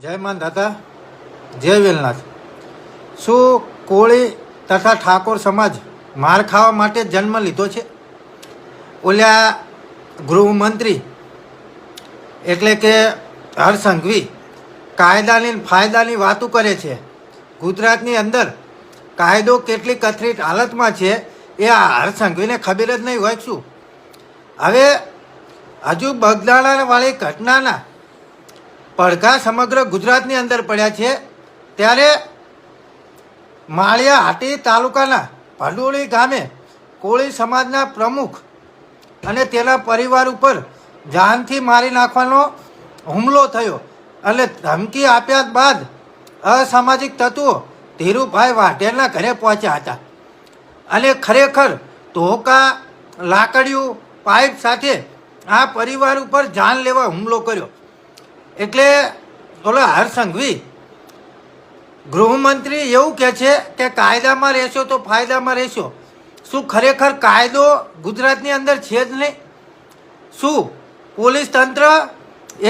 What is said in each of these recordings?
જય માન દાદા, જય વેલનાથ। શું કોળી તથા ઠાકોર સમાજ માર ખાવા માટે જન્મ લીધો છે? ઓલ્યા ગૃહમંત્રી એટલે કે હર્ષ સંઘવી કાયદાની ફાયદાની વાતો કરે છે। ગુજરાતની અંદર કાયદો કેટલી કથિત હાલતમાં છે એ આ હર્ષ સંઘવીને ખબર જ નહીં હોય શું? હવે હજુ બગદાણાવાળી ઘટનાના પડઘા સમગ્ર ગુજરાતની અંદર પડ્યા છે ત્યારે માળિયા હાટી તાલુકાના ભડોળી ગામે કોળી સમાજના પ્રમુખ અને તેના પરિવાર ઉપર જાનથી મારી નાખવાનો હુમલો થયો અને ધમકી આપ્યા બાદ અસામાજિક તત્વો ધીરુભાઈ વાઢેરના ઘરે પહોંચ્યા હતા અને ખરેખર ધોકા લાકડીઓ પાઇપ સાથે આ પરિવાર ઉપર જાન લેવા હુમલો કર્યો। એટલે ઓલા હર્ષ સંઘવી ગૃહમંત્રી એવું કહે છે કે કાયદામાં રહેશો તો ફાયદામાં રહેશો। શું ખરેખર કાયદો ગુજરાતની અંદર છે જ નહીં? શું પોલીસ તંત્ર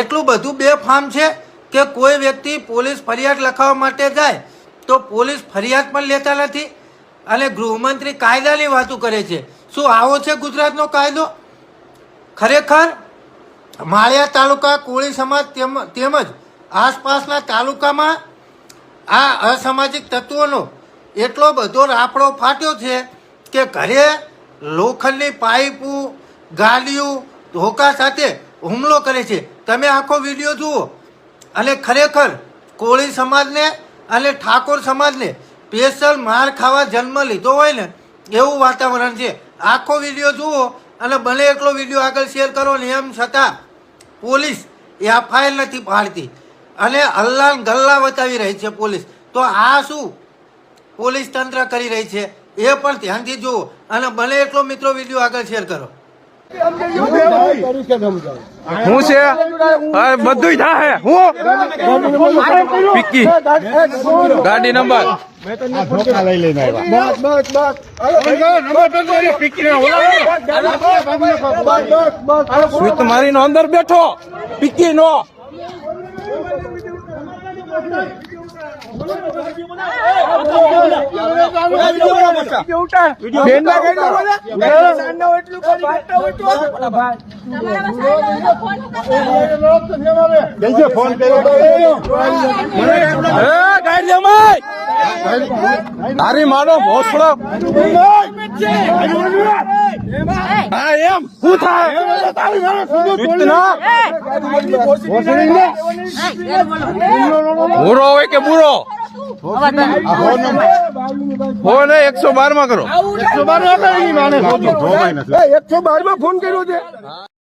એટલું બધું બેફામ છે કે કોઈ વ્યક્તિ પોલીસ ફરિયાદ લખાવવા માટે જાય તો પોલીસ ફરિયાદ પણ લેતા નથી અને ગૃહમંત્રી કાયદાની વાતો કરે છે? શું આવો છે ગુજરાતનો કાયદો? ખરેખર માળિયા તાલુકા કોળી સમાજ તેમજ આસપાસના તાલુકામાં આ અસામાજિક તત્વોનો એટલો બધો રાફડો ફાટ્યો છે કે ઘરે લોખંડની પાઇપો ગાડીઓ ધોકા સાથે હુમલો કરે છે। તમે આખો વિડીયો જુઓ અને ખરેખર કોળી સમાજને અને ઠાકોર સમાજને સ્પેશિયલ માર ખાવા જન્મ લીધો હોય ને એવું વાતાવરણ છે। આખો વિડીયો જુઓ અને બને એટલો વિડીયો આગળ શેર કરો ને એમ છતાં પોલીસ એફઆઈઆર નથી પાડતી અને અલ્લાહ ગલ્લા બતાવી રહી છે પોલીસ। તો આ શું પોલીસ તંત્ર કરી રહી છે એ પણ ધ્યાનથી જુઓ અને બને એટલો મિત્રો વિડીયો આગળ શેર કરો। હું છે બધું થાય હું પિક્કી ગાડી નંબર લઈ લઈને આવ્યા મારી નો અંદર બેઠો પિક્કી નો ફોન તારી માનો ભોસડો હા એમ શું થાય બુરો હોય કે બુરો ફોન 112 માં કરો। 112 માં ફોન કર્યો છે।